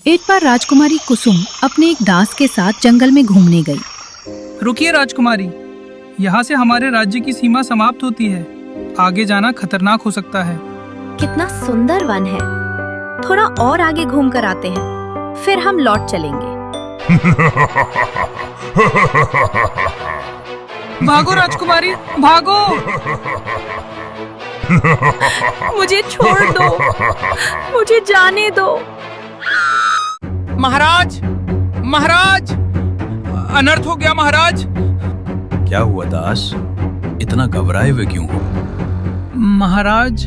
एक बार राजकुमारी कुसुम अपने एक दास के साथ जंगल में घूमने गई। रुकिए राजकुमारी, यहाँ से हमारे राज्य की सीमा समाप्त होती है। आगे जाना खतरनाक हो सकता है। कितना सुंदर वन है। थोड़ा और आगे घूम कर आते हैं, फिर हम लौट चलेंगे। भागो राजकुमारी, भागो। मुझे छोड़ दो, मुझे जाने दो। महाराज, महाराज, अनर्थ हो गया महाराज। क्या हुआ दास? इतना घबराए हुए क्यों हो? महाराज,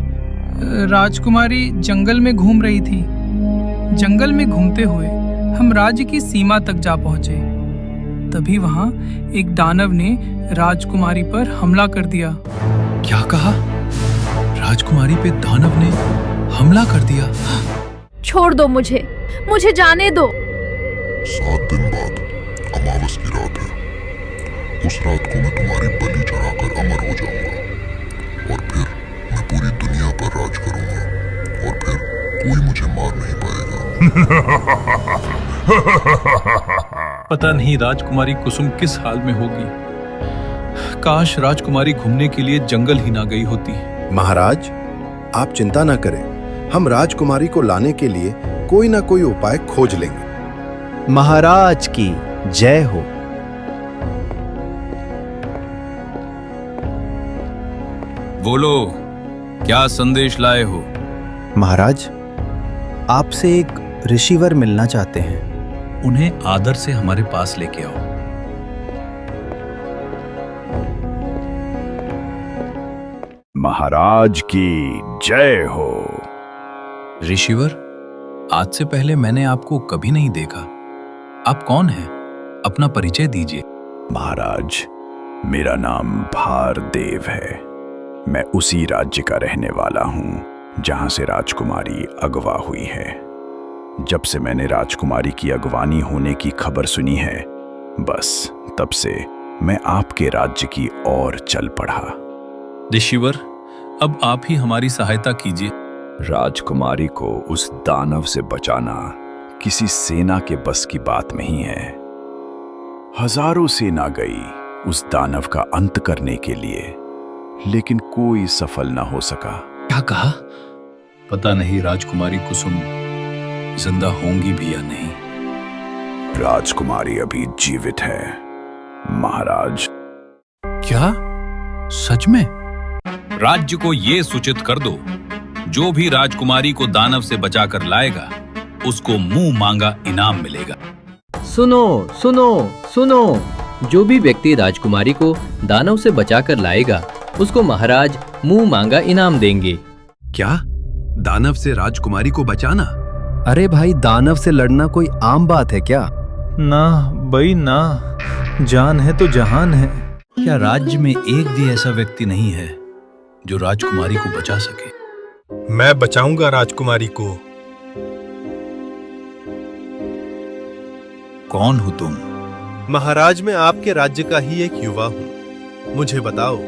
राजकुमारी जंगल में घूम रही थी। जंगल में घूमते हुए हम राज्य की सीमा तक जा पहुंचे। तभी वहां एक दानव ने राजकुमारी पर हमला कर दिया। क्या कहा? राजकुमारी पे दानव ने हमला कर दिया? छोड़ दो मुझे, मुझे जाने दो। 7 दिन बाद अमावस की रात है। उस रात को मैं तुम्हारी बलि चढ़ाकर अमर हो जाऊंगा और फिर मैं पूरी दुनिया पर राज करूंगा और फिर कोई मुझे मार नहीं पाएगा। पता नहीं राजकुमारी कुसुम किस हाल में होगी। काश राजकुमारी घूमने के लिए जंगल ही ना गई होती। महाराज, आप चिंता न करें, हम राजकुमारी को लाने के लिए कोई ना कोई उपाय खोज लेंगे। महाराज की जय हो। बोलो, क्या संदेश लाए हो? महाराज, आपसे एक ऋषिवर मिलना चाहते हैं। उन्हें आदर से हमारे पास लेके आओ। महाराज की जय हो। ऋषिवर, आज से पहले मैंने आपको कभी नहीं देखा। आप कौन हैं? अपना परिचय दीजिए। महाराज, मेरा नाम भारदेव है। मैं उसी राज्य का रहने वाला हूं जहां से राजकुमारी अगवा हुई है। जब से मैंने राजकुमारी की अगवानी होने की खबर सुनी है, बस तब से मैं आपके राज्य की ओर चल पड़ा। ऋषिवर, अब आप ही हमारी सहायता कीजिए। राजकुमारी को उस दानव से बचाना किसी सेना के बस की बात नहीं है। हजारों सेना गई उस दानव का अंत करने के लिए, लेकिन कोई सफल ना हो सका। क्या कहा? पता नहीं राजकुमारी कुसुम जिंदा होंगी भी या नहीं। राजकुमारी अभी जीवित है महाराज। क्या? सच में? राज्य को ये सूचित कर दो, जो भी राजकुमारी को दानव से बचाकर लाएगा उसको मुंह मांगा इनाम मिलेगा। सुनो सुनो सुनो, जो भी व्यक्ति राजकुमारी को दानव से बचाकर लाएगा उसको महाराज मुंह मांगा इनाम देंगे। क्या? दानव से राजकुमारी को बचाना? अरे भाई, दानव से लड़ना कोई आम बात है क्या? ना भाई ना, जान है तो जहान है। क्या राज्य में एक भी ऐसा व्यक्ति नहीं है जो राजकुमारी को बचा सके? मैं बचाऊंगा राजकुमारी को। कौन हो तुम? महाराज, मैं आपके राज्य का ही एक युवा हूँ। मुझे बताओ,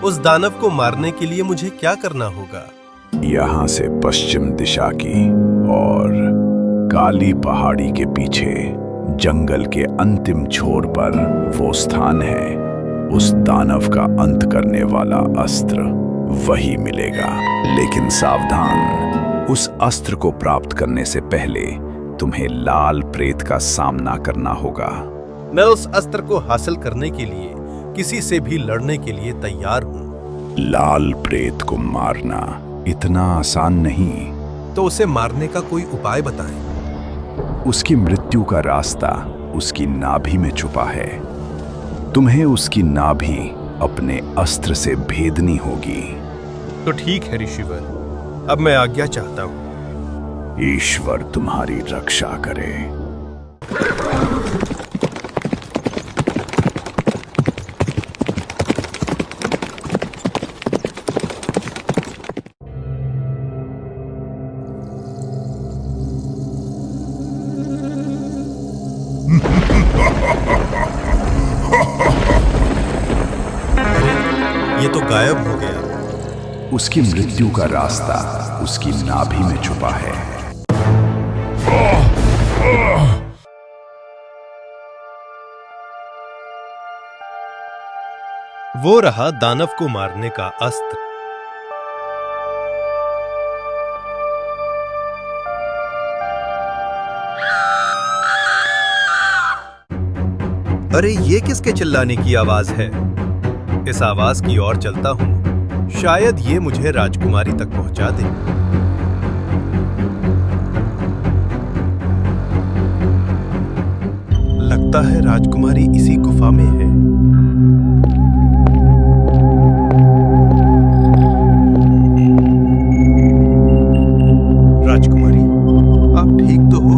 उस दानव को मारने के लिए मुझे क्या करना होगा? यहाँ से पश्चिम दिशा की और काली पहाड़ी के पीछे जंगल के अंतिम छोर पर वो स्थान है। उस दानव का अंत करने वाला अस्त्र वही मिलेगा। लेकिन सावधान, उस अस्त्र को प्राप्त करने से पहले तुम्हें लाल प्रेत का सामना करना होगा। मैं उस अस्त्र को हासिल करने के लिए किसी से भी लड़ने के लिए तैयार हूँ। लाल प्रेत को मारना इतना आसान नहीं। तो उसे मारने का कोई उपाय बताएं। उसकी मृत्यु का रास्ता उसकी नाभि में छुपा है। तुम्हें उसकी नाभि अपने अस्त्र से भेदनी होगी। तो ठीक है ऋषिवर, अब मैं आज्ञा चाहता हूँ। ईश्वर तुम्हारी रक्षा करे। ये तो गायब हो गया। उसकी मृत्यु का रास्ता उसकी नाभि में छुपा है। वो रहा दानव को मारने का अस्त्र। अरे ये किसके चिल्लाने की आवाज है? इस आवाज की ओर चलता हूं, शायद ये मुझे राजकुमारी तक पहुंचा दे। लगता है राजकुमारी इसी गुफा में है। राजकुमारी, आप ठीक तो हो?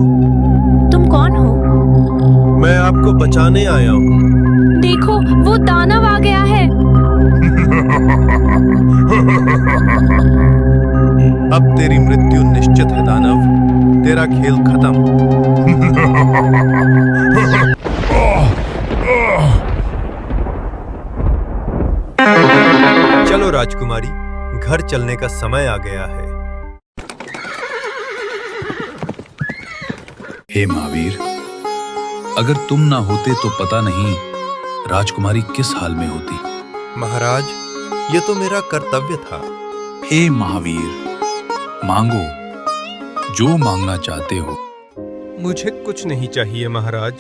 तुम कौन हो? मैं आपको बचाने आया हूँ। देखो, वो दानव आ गया है। अब तेरी मृत्यु निश्चित है दानव, तेरा खेल खत्म। चलो राजकुमारी, घर चलने का समय आ गया है। हे महावीर, अगर तुम ना होते तो पता नहीं राजकुमारी किस हाल में होती। महाराज, ये तो मेरा कर्तव्य था। हे महावीर, मांगो जो मांगना चाहते हो। मुझे कुछ नहीं चाहिए महाराज,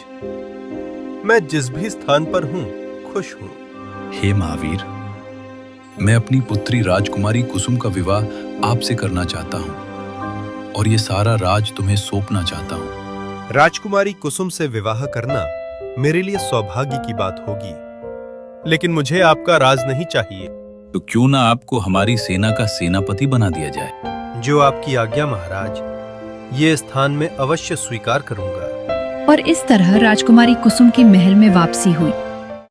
मैं जिस भी स्थान पर हूँ खुश हूँ। हे महावीर, मैं अपनी पुत्री राजकुमारी कुसुम का विवाह आपसे करना चाहता हूँ और ये सारा राज तुम्हें सौंपना चाहता हूँ। राजकुमारी कुसुम से विवाह करना मेरे लिए सौभाग्य की बात होगी, लेकिन मुझे आपका राज नहीं चाहिए। तो क्यों ना आपको हमारी सेना का सेनापति बना दिया जाए? जो आपकी आज्ञा महाराज, ये स्थान में अवश्य स्वीकार करूंगा। और इस तरह राजकुमारी कुसुम की महल में वापसी हुई।